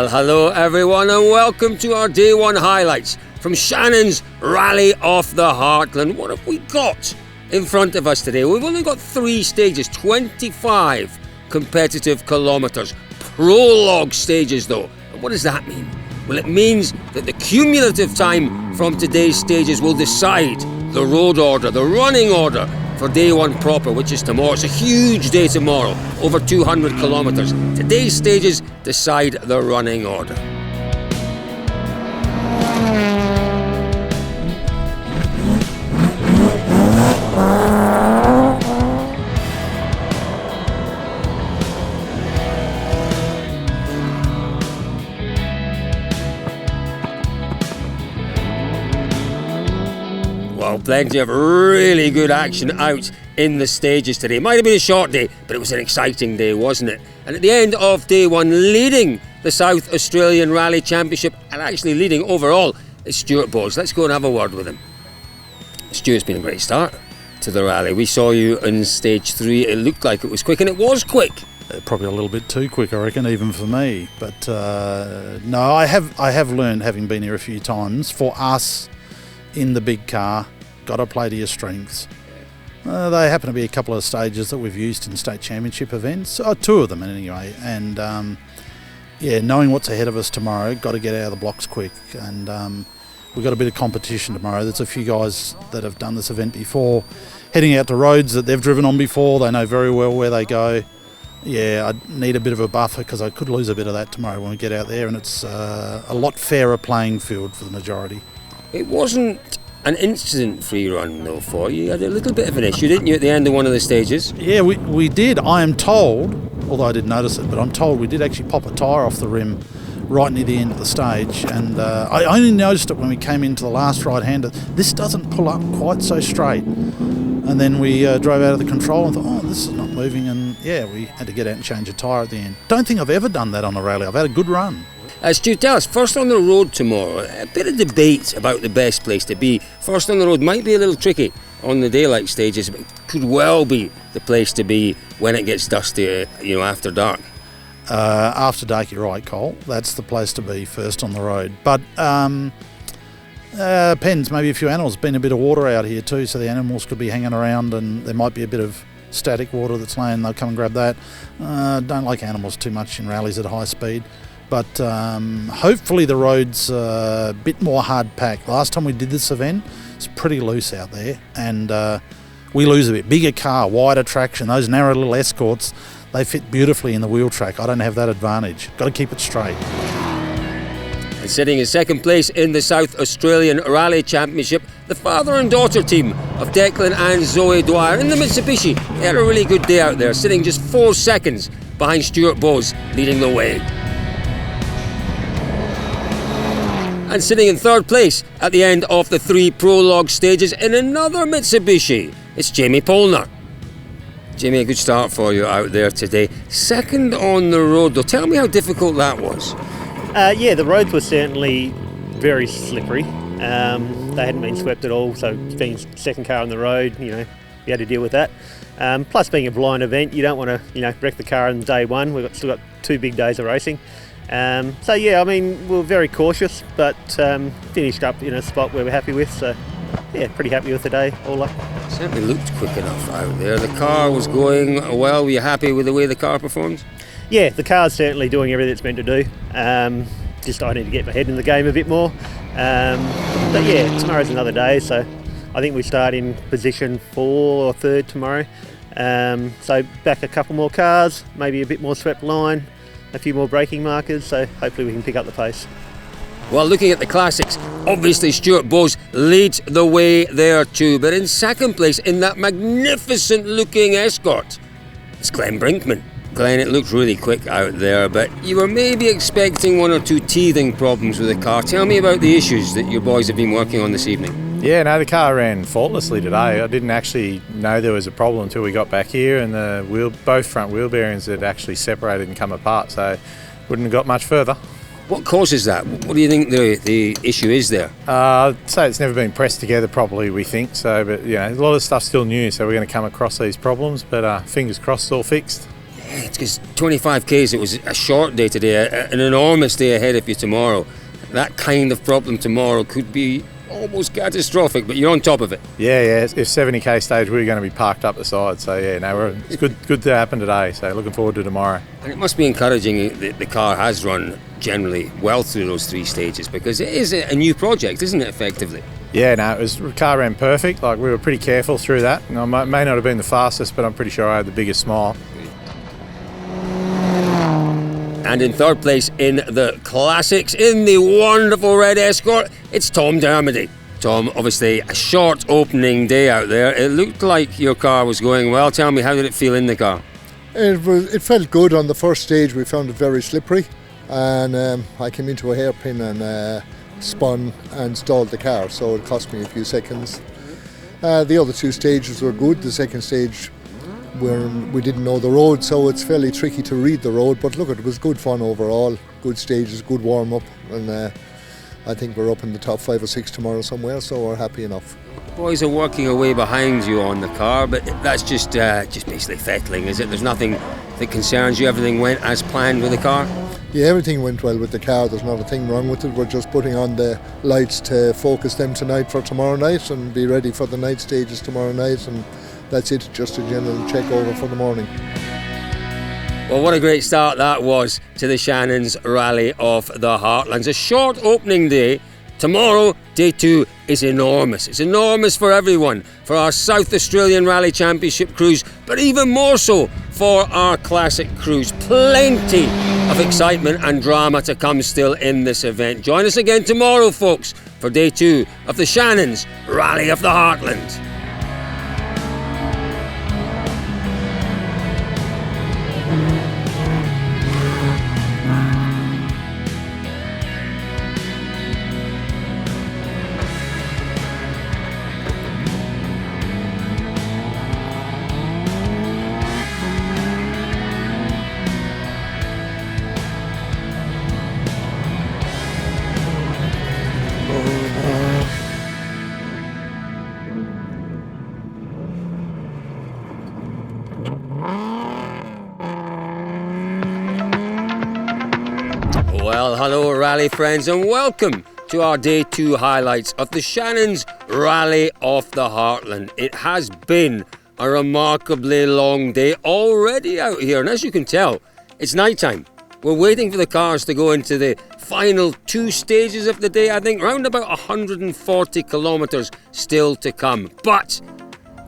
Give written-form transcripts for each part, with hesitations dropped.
Well, hello everyone and welcome to our Day 1 highlights from Shannons Rally off the Heartland. What have we got in front of us today? We've only got 3 stages, 25 competitive kilometres. Prologue stages though. And what does that mean? Well, it means that the cumulative time from today's stages will decide the road order, the running order for Day 1 proper, which is tomorrow. It's a huge day tomorrow, over 200 kilometres. Today's stages decide the running order. Well, plenty of really good action out in the stages today. It might have been a short day, but it was an exciting day, wasn't it? And at the end of Day 1, leading the South Australian Rally Championship, and actually leading overall, is Stuart Bowes. Let's go and have a word with him. Stuart's been a great start to the rally. We saw you in stage 3. It looked like it was quick, and it was quick. Probably a little bit too quick, I reckon, even for me. But no, I have learned, having been here a few times, for us in the big car, got to play to your strengths. They happen to be a couple of stages that we've used in state championship events, 2 of them anyway, and knowing what's ahead of us tomorrow, got to get out of the blocks quick, and we've got a bit of competition tomorrow. There's a few guys that have done this event before, heading out to roads that they've driven on before. They know very well where they go. Yeah, I need a bit of a buffer because I could lose a bit of that tomorrow when we get out there, and it's a lot fairer playing field for the majority. It wasn't an incident-free run though for you. You had a little bit of an issue, didn't you, at the end of one of the stages? Yeah, we did. I am told, although I didn't notice it, but I'm told we did actually pop a tyre off the rim right near the end of the stage, and I only noticed it when we came into the last right-hander. This doesn't pull up quite so straight. And then we drove out of the control and thought, oh, this is not moving, and yeah, we had to get out and change a tyre at the end. Don't think I've ever done that on a rally. I've had a good run. Stu, tell us, first on the road tomorrow, a bit of debate about the best place to be. First on the road might be a little tricky on the daylight stages, but could well be the place to be when it gets dusty, after dark. After dark, you're right, Cole. That's the place to be first on the road. But depends, maybe a few animals. Been a bit of water out here too, so the animals could be hanging around, and there might be a bit of static water that's laying. They'll come and grab that. Don't like animals too much in rallies at high speed. But hopefully the road's a bit more hard packed. Last time we did this event, it's pretty loose out there, and we lose a bit. Bigger car, wider traction, those narrow little escorts, they fit beautifully in the wheel track. I don't have that advantage. Got to keep it straight. And sitting in second place in the South Australian Rally Championship, the father and daughter team of Declan and Zoe Dwyer in the Mitsubishi. They had a really good day out there, sitting just 4 seconds behind Stuart Bowes, leading the way. And sitting in third place at the end of the 3 prologue stages in another Mitsubishi, it's Jamie Polner. Jamie, a good start for you out there today. Second on the road though, tell me how difficult that was. The roads were certainly very slippery. They hadn't been swept at all, so being second car on the road, you had to deal with that. Plus being a blind event, you don't want to, wreck the car on day 1. We've still got 2 big days of racing. We're very cautious, but finished up in a spot where we're happy with, so yeah, pretty happy with the day all up. Certainly looked quick enough out there. The car was going well. Were you happy with the way the car performed? Yeah, the car's certainly doing everything it's meant to do. Just I need to get my head in the game a bit more. Tomorrow's another day, so I think we start in position 4 or 3rd tomorrow. So back a couple more cars, maybe a bit more swept line, a few more braking markers, so hopefully we can pick up the pace. Well, looking at the classics, obviously Stuart Bowes leads the way there too, but in second place in that magnificent looking escort, it's Glenn Brinkman. Glenn, it looked really quick out there, but you were maybe expecting 1 or 2 teething problems with the car. Tell me about the issues that your boys have been working on this evening. Yeah, no, the car ran faultlessly today. I didn't actually know there was a problem until we got back here, and both front wheel bearings had actually separated and come apart, so wouldn't have got much further. What causes that? What do you think the issue is there? I'd say it's never been pressed together properly, we think, but a lot of stuff's still new, so we're going to come across these problems, but fingers crossed it's all fixed. It's because 25k's, it was a short day today, an enormous day ahead of you tomorrow. That kind of problem tomorrow could be almost catastrophic, but you're on top of it. Yeah. If 70k stage, we're going to be parked up the side. So yeah, no, it's good to happen today. So looking forward to tomorrow. And it must be encouraging that the car has run generally well through those 3 stages, because it is a new project, isn't it, effectively? Yeah, no, the car ran perfect. Like, we were pretty careful through that. And I may not have been the fastest, but I'm pretty sure I had the biggest smile. And in third place in the Classics, in the wonderful red Escort, it's Tom Dermody. Tom, obviously a short opening day out there. It looked like your car was going well. Tell me, how did it feel in the car? It felt good on the first stage. We found it very slippery, and I came into a hairpin and spun and stalled the car, so it cost me a few seconds. The other 2 stages were good. The second stage, we didn't know the road, so it's fairly tricky to read the road, but look, it was good fun overall. Good stages, good warm-up, and I think we're up in the top 5 or 6 tomorrow somewhere, so we're happy enough. Boys are working away behind you on the car, but that's just basically fettling, is it? There's nothing that concerns you? Everything went as planned with the car? Yeah, everything went well with the car. There's not a thing wrong with it. We're just putting on the lights to focus them tonight for tomorrow night and be ready for the night stages tomorrow night, and that's it, just a general check over for the morning. Well, what a great start that was to the Shannons Rally of the Heartlands. A short opening day. Tomorrow, day 2 is enormous. It's enormous for everyone, for our South Australian Rally Championship crews, but even more so for our Classic crews. Plenty of excitement and drama to come still in this event. Join us again tomorrow, folks, for day 2 of the Shannons Rally of the Heartland. Well, hello rally friends, and welcome to our day 2 highlights of the Shannons Rally of the Heartland. It has been a remarkably long day already out here, and as you can tell, it's night time. We're waiting for the cars to go into the final 2 stages of the day. I think round about 140 kilometres still to come, but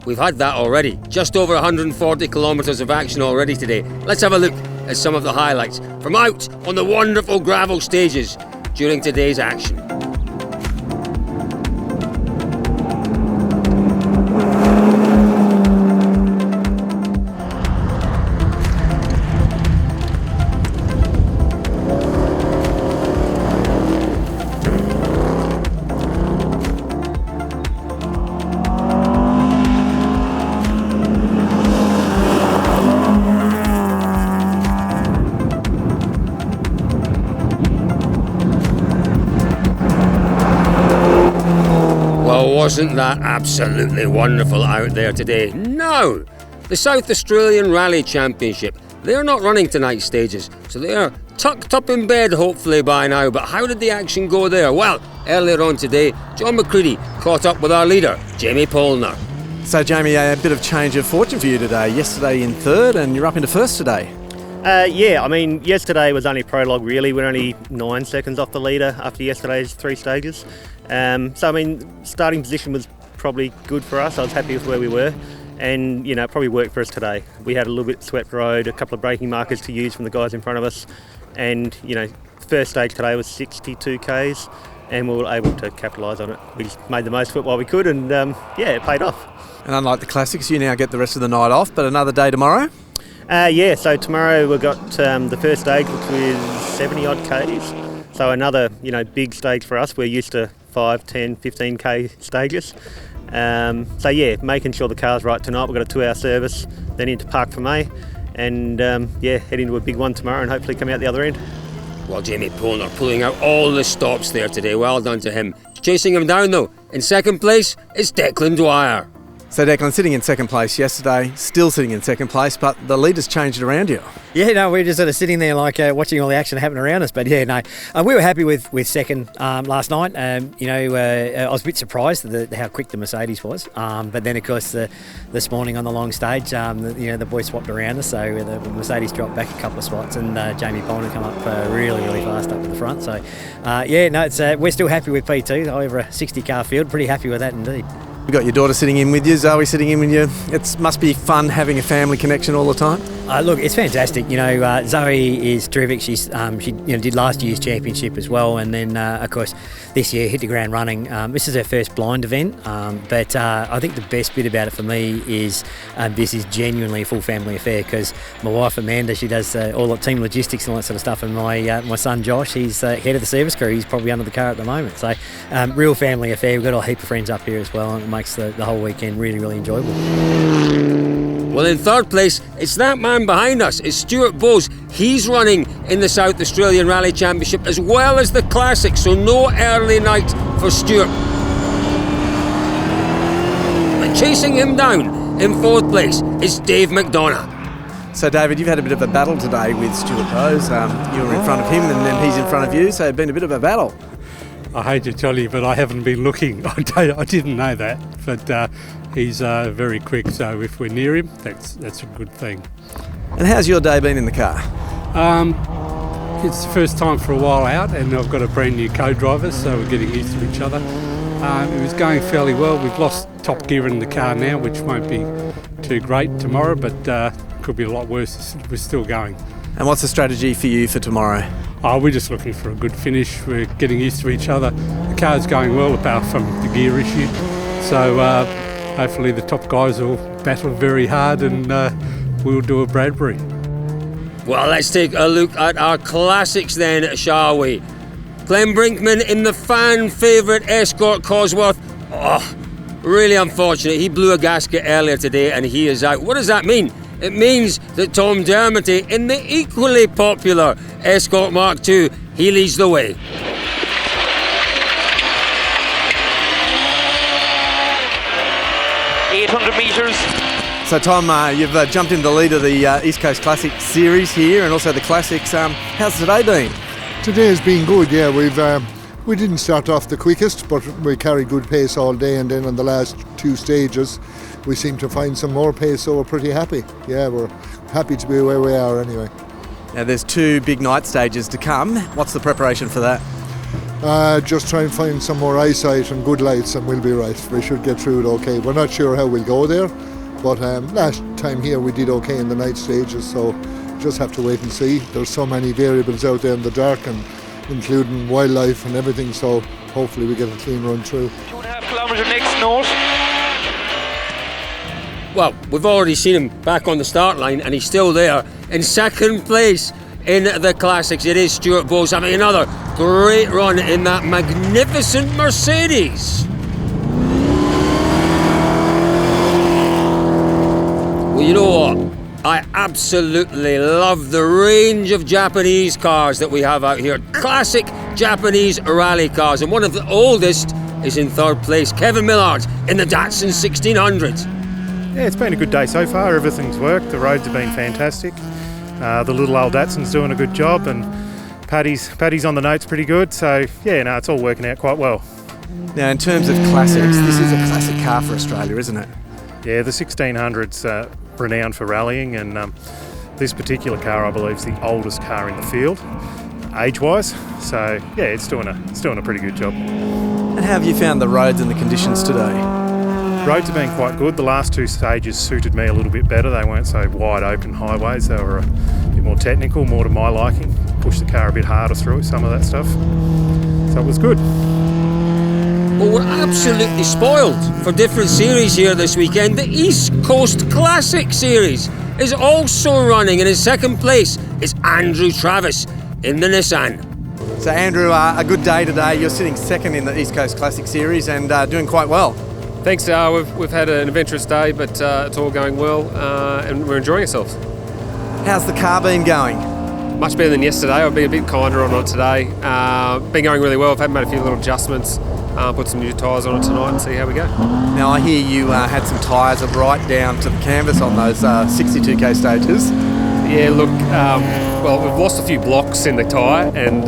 we've had that already. Just over 140 kilometres of action already today. Let's have a look at some of the highlights from out on the wonderful gravel stages during today's action. Wasn't that absolutely wonderful out there today? Now, the South Australian Rally Championship, they're not running tonight's stages, so they are tucked up in bed hopefully by now. But how did the action go there? Well, earlier on today, John McCready caught up with our leader, Jamie Polner. So Jamie, a bit of change of fortune for you today. Yesterday in 3rd and you're up into 1st today. Yeah, I mean, yesterday was only prologue really. We're only 9 seconds off the leader after yesterday's 3 stages. So, I mean, starting position was probably good for us. I was happy with where we were, and, you know, it probably worked for us today. We had a little bit swept road, a couple of braking markers to use from the guys in front of us, and, you know, first stage today was 62 Ks, and we were able to capitalise on it. We just made the most of it while we could, and, yeah, it paid off. And unlike the Classics, you now get the rest of the night off, but another day tomorrow? Yeah, so tomorrow we've got the first stage, which was 70 odd Ks. So another, you know, big stage for us. We're used to 5, 10, 15k stages. So yeah, making sure the car's right tonight. We've got a 2-hour service, then into Park for May, and yeah, head into a big one tomorrow and hopefully come out the other end. Well, Jamie Polner pulling out all the stops there today. Well done to him. Chasing him down though, in second place is Declan Dwyer. So Declan, sitting in second place yesterday, still sitting in second place, but the leader's changed around you. Yeah, no, we're just sort of sitting there like watching all the action happen around us. But yeah, no, we were happy with second last night. I was a bit surprised at how quick the Mercedes was. But then, of course, this morning on the long stage, the boys swapped around us, so the Mercedes dropped back a couple of spots, and Jamie Pollard come up really, really fast up at the front. So, we're still happy with P2 over a 60 car field. Pretty happy with that indeed. You've got your daughter sitting in with you, Zoe sitting in with you. It must be fun having a family connection all the time. Look, it's fantastic. Zoe is terrific. She did last year's championship as well, and then of course this year hit the ground running. This is her first blind event, but I think the best bit about it for me is this is genuinely a full family affair, because my wife Amanda, she does all the team logistics and all that sort of stuff, and my son Josh, he's head of the service crew. He's probably under the car at the moment. So real family affair. We've got a heap of friends up here as well, and it makes the whole weekend really, really enjoyable. Well, in third place, it's that man behind us. It's Stuart Bowes. He's running in the South Australian Rally Championship as well as the Classic, so no early night for Stuart. But chasing him down in fourth place is Dave McDonough. So, David, you've had a bit of a battle today with Stuart Bowes. You were in front of him and then he's in front of you, so it's been a bit of a battle. I hate to tell you, but I haven't been looking. I didn't know that, but he's very quick, so if we're near him, that's a good thing. And how's your day been in the car? It's the first time for a while out, and I've got a brand new co-driver, so we're getting used to each other. It was going fairly well. We've lost top gear in the car now, which won't be too great tomorrow, but could be a lot worse. We're still going. And what's the strategy for you for tomorrow? We're just looking for a good finish. We're getting used to each other. The car's going well, apart from the gear issue. So hopefully the top guys will battle very hard, and we'll do a Bradbury. Well, let's take a look at our classics then, shall we? Glenn Brinkman in the fan favourite Escort Cosworth. Oh, really unfortunate. He blew a gasket earlier today and he is out. What does that mean? It means that Tom Dermody in the equally popular Escort Mark II, he leads the way. Meters. So Tom, you've jumped in the lead of the East Coast Classic Series here, and also the Classics. How's today been? Today has been good, yeah. We didn't start off the quickest, but we carried good pace all day, and then on the last two stages we seemed to find some more pace, so we're pretty happy. Yeah, we're happy to be where we are anyway. Now there's two big night stages to come. What's the preparation for that? Just try and find some more eyesight and good lights, and we'll be right. We should get through it okay. We're not sure how we'll go there, but last time here we did okay in the night stages, so just have to wait and see. There's so many variables out there in the dark, and including wildlife and everything, so hopefully we get a clean run through. 2.5 kilometre next north. Well, we've already seen him back on the start line, and he's still there in second place in the Classics. It is Stuart Bowes having another great run in that magnificent Mercedes. Well, you know what? I absolutely love the range of Japanese cars that we have out here. Classic Japanese rally cars, and one of the oldest is in third place. Kevin Millard in the Datsun 1600. Yeah, it's been a good day so far. Everything's worked. The roads have been fantastic. The little old Datsun's doing a good job, and Paddy's on the notes pretty good. So yeah, no, it's all working out quite well. Now, in terms of classics, this is a classic car for Australia, isn't it? Yeah, the 1600's renowned for rallying, and this particular car, I believe, is the oldest car in the field, age-wise. So yeah, it's doing a pretty good job. And how have you found the roads and the conditions today? Roads have been quite good. The last two stages suited me a little bit better. They weren't so wide open highways. They were a bit more technical, more to my liking. Pushed the car a bit harder through some of that stuff. So it was good. Well, we're absolutely spoiled for different series here this weekend. The East Coast Classic Series is also running, and in second place is Andrew Travis in the Nissan. So Andrew, a good day today. You're sitting second in the East Coast Classic Series and doing quite well. Thanks. We've had an adventurous day, but it's all going well, and we're enjoying ourselves. How's the car been going? Much better than yesterday. I've been a bit kinder on it today. Been going really well. I've had made a few little adjustments. put some new tyres on it tonight and see how we go. Now I hear you had some tyres right down to the canvas on those 62k stages. Yeah, look, well, we've lost a few blocks in the tyre, and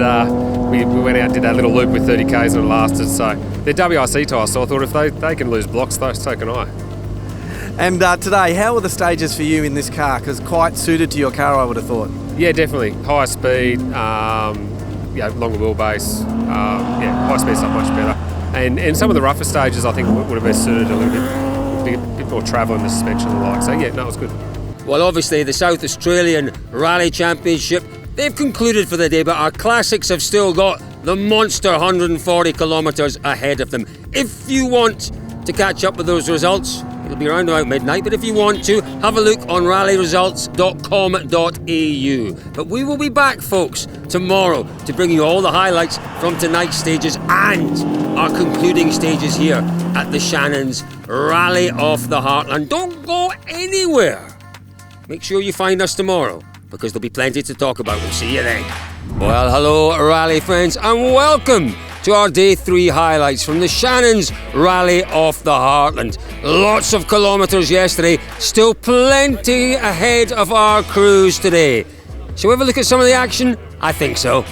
we went out and did that little loop with 30k's and it lasted. So they're WRC tyres, so I thought if they can lose blocks, so can I. And today, how were the stages for you in this car? Because quite suited to your car, I would have thought. Yeah, definitely. Higher speed, longer wheelbase. High speed's not much better. And some of the rougher stages, I think, would have been suited a little bit more travel in the suspension and the like. So, yeah, no, it was good. Well, obviously, the South Australian Rally Championship, they've concluded for the day, but our classics have still got the monster 140 kilometres ahead of them. If you want to catch up with those results, it'll be around about midnight, but if you want to, have a look on rallyresults.com.au. But we will be back, folks, tomorrow to bring you all the highlights from tonight's stages and our concluding stages here at the Shannons Rally of the Heartland. Don't go anywhere. Make sure you find us tomorrow, because there'll be plenty to talk about. We'll see you then. Well, hello, rally friends, and welcome to our Day 3 highlights from the Shannons Rally of the Heartland. Lots of kilometres yesterday, still plenty ahead of our crews today. Shall we have a look at some of the action? I think so.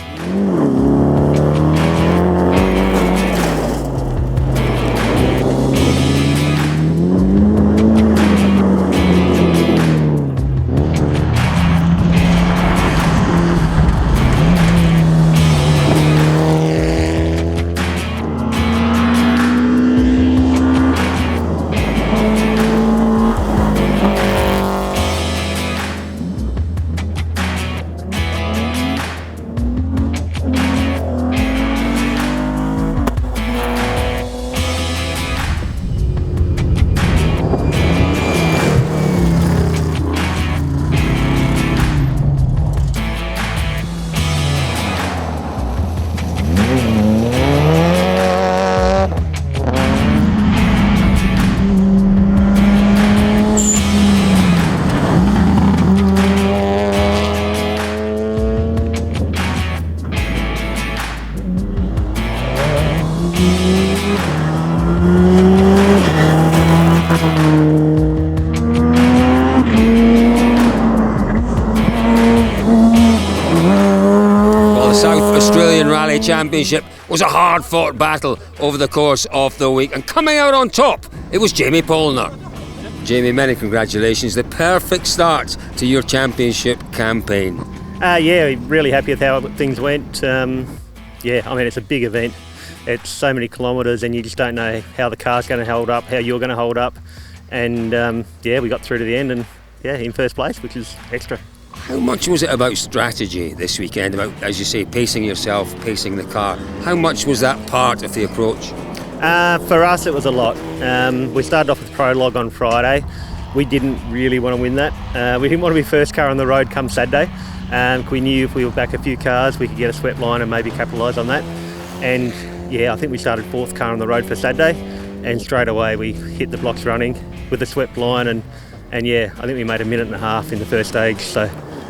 Championship was a hard-fought battle over the course of the week, and coming out on top, it was Jamie Polner. Jamie, many congratulations. The perfect start to your championship campaign. Really happy with how things went. It's a big event. It's so many kilometres, and you just don't know how the car's going to hold up, how you're going to hold up. And we got through to the end, and in first place, which is extra. How much was it about strategy this weekend, about, as you say, pacing yourself, pacing the car? How much was that part of the approach? For us, it was a lot. We started off with prologue on Friday. We didn't really want to win that. We didn't want to be first car on the road come Saturday. We knew if we were back a few cars, we could get a swept line and maybe capitalise on that. And I think we started fourth car on the road for Saturday, and straight away we hit the blocks running with the swept line, and I think we made a minute and a half in the first stage. So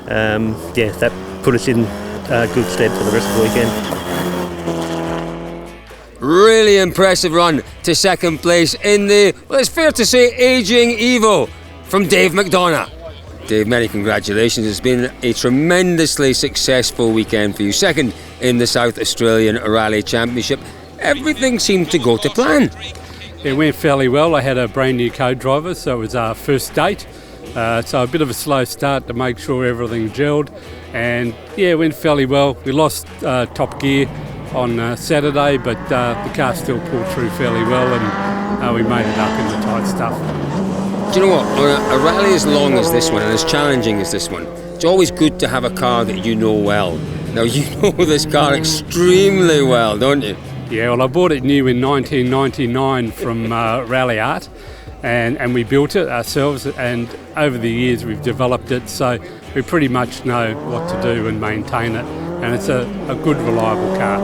that put us in good stead for the rest of the weekend. Really impressive run to second place in the, well, it's fair to say, ageing Evo from Dave McDonough. Dave, many congratulations. It's been a tremendously successful weekend for you. Second in the South Australian Rally Championship. Everything seemed to go to plan. It went fairly well. I had a brand new co-driver, so it was our first date. So a bit of a slow start to make sure everything gelled, and it went fairly well. We lost top gear on Saturday, but the car still pulled through fairly well, and we made it up in the tight stuff. Do you know what? On a rally as long as this one and as challenging as this one, it's always good to have a car that you know well. Now, you know this car extremely well, don't you? Yeah, well, I bought it new in 1999 from Rally Art. And we built it ourselves, and over the years we've developed it, so we pretty much know what to do and maintain it, and it's a good, reliable car.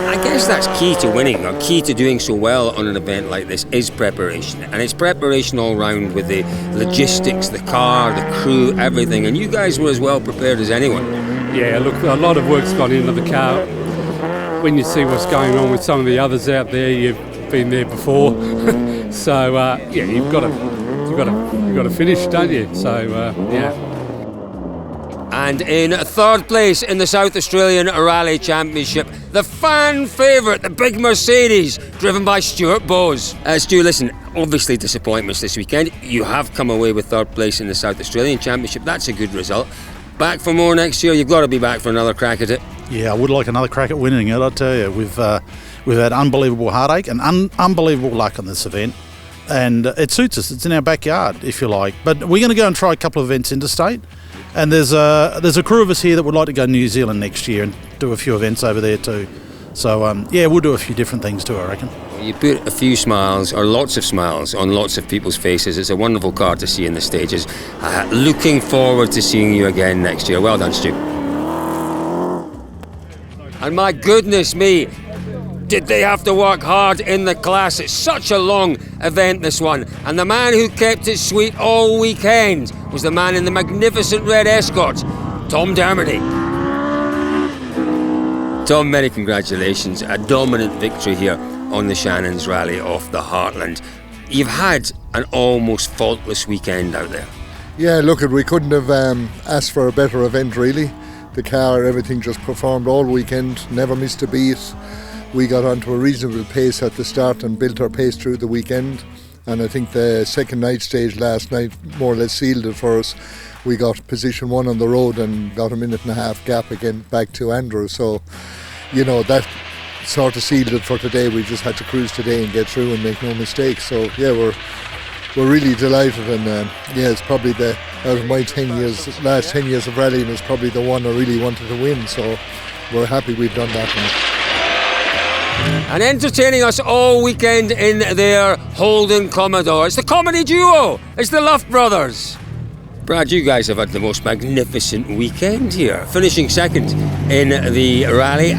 I guess that's key to winning, or key to doing so well on an event like this, is preparation. And it's preparation all round with the logistics, the car, the crew, everything, and you guys were as well prepared as anyone. Yeah, look, a lot of work's gone into the car. when you see what's going on with some of the others out there, you've been there before. So yeah, you've got to finish, don't you? So yeah. And in third place in the South Australian Rally Championship, the fan favourite, the big Mercedes, driven by Stuart Bowes. Stu, listen, obviously disappointments this weekend. You have come away with third place in the South Australian Championship. That's a good result. Back for more next year. You've got to be back for another crack at it. Yeah, I would like another crack at winning it, I tell you. We've had unbelievable heartache and unbelievable luck on this event. And it suits us. It's in our backyard, if you like. But we're going to go and try a couple of events interstate. And there's a crew of us here that would like to go to New Zealand next year and do a few events over there too. So yeah, we'll do a few different things too, I reckon. You put a few smiles, or lots of smiles, on lots of people's faces. It's a wonderful car to see in the stages. Looking forward to seeing you again next year. Well done, Stu. And my goodness me, did they have to work hard in the class. It's such a long event, this one. And the man who kept it sweet all weekend was the man in the magnificent red Escort, Tom Dermody. Tom, many congratulations. A dominant victory here on the Shannons Rally off the Heartland. You've had an almost faultless weekend out there. Yeah, look, we couldn't have asked for a better event, really. The car, everything just performed all weekend, never missed a beat. We got onto a reasonable pace at the start and built our pace through the weekend. And I think the second night stage last night more or less sealed it for us. We got position 1 on the road and got a minute and a half gap again back to Andrew. So, you know, that sort of sealed it for today. We just had to cruise today and get through and make no mistakes. So yeah, we're really delighted, and yeah, it's probably out of my last 10 years of rallying, it's probably the one I really wanted to win. So we're happy we've done that now. And entertaining us all weekend in their Holden Commodore, it's the comedy duo, it's the Luff Brothers. Brad, you guys have had the most magnificent weekend here, finishing second in the rally.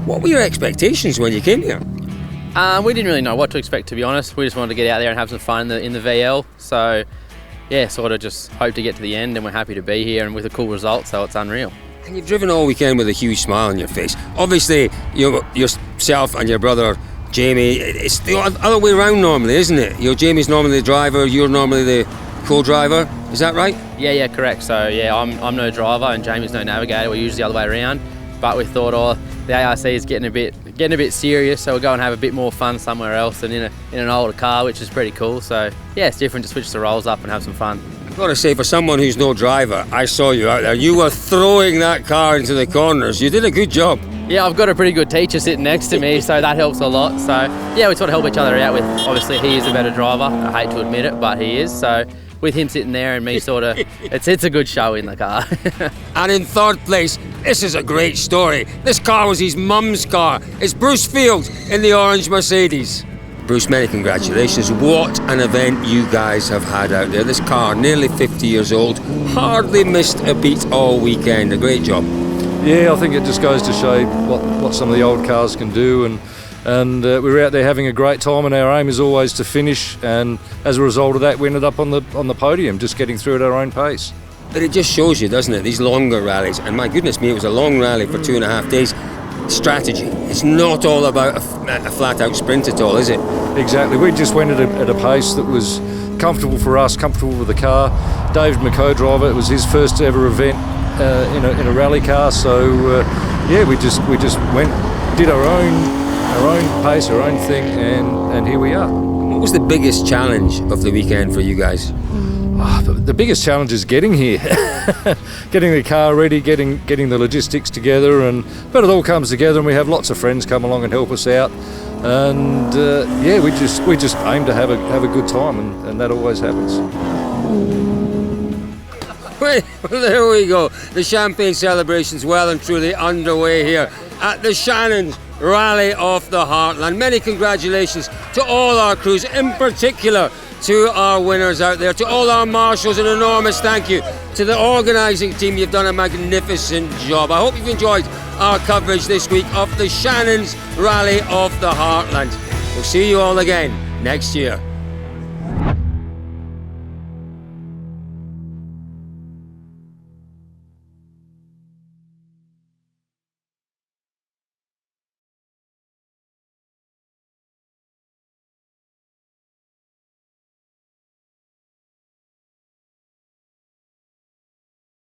What were your expectations when you came here? We didn't really know what to expect, to be honest. We just wanted to get out there and have some fun in the VL. So yeah, sort of just hope to get to the end, and we're happy to be here and with a cool result, so it's unreal. And you've driven all weekend with a huge smile on your face. Obviously, yourself and your brother Jamie, it's the other way around normally, isn't it? Jamie's normally the driver, you're normally the co-driver. Is that right? Yeah, correct. So yeah, I'm no driver and Jamie's no navigator. We're usually the other way around. But we thought, the ARC is getting a bit serious, so we'll go and have a bit more fun somewhere else than in an older car, which is pretty cool. So yeah, it's different to switch the roles up and have some fun. I've got to say, for someone who's no driver, I saw you out there. You were throwing that car into the corners. You did a good job. Yeah, I've got a pretty good teacher sitting next to me, so that helps a lot. So yeah, we sort of help each other out with, obviously he is a better driver. I hate to admit it, but he is. So with him sitting there and me sort of, it's a good show in the car. And in third place, this is a great story. This car was his mum's car. It's Bruce Field in the orange Mercedes. Bruce, many congratulations. What an event you guys have had out there. This car, nearly 50 years old, hardly missed a beat all weekend. A great job. Yeah, I think it just goes to show what some of the old cars can do, and we were out there having a great time, and our aim is always to finish, and as a result of that we ended up on the podium, just getting through at our own pace. But it just shows you, doesn't it, these longer rallies, and my goodness me, it was a long rally for 2.5 days. Strategy. It's not all about a flat-out sprint at all, is it? Exactly. We just went at a pace that was comfortable for us, comfortable with the car. David, my co-driver, it was his first ever event in a rally car, so yeah, we just went, did our own pace, our own thing, and here we are. What was the biggest challenge of the weekend for you guys? The biggest challenge is getting here, getting the car ready, getting the logistics together, but it all comes together, and we have lots of friends come along and help us out, and yeah, we just aim to have a good time, and that always happens. Well, there we go. The champagne celebration's well and truly underway here at the Shannons Rally off the Heartland. Many congratulations to all our crews, in particular to our winners out there, to all our marshals, an enormous thank you to the organising team. You've done a magnificent job. I hope you've enjoyed our coverage this week of the Shannons Rally of the Heartland. We'll see you all again next year.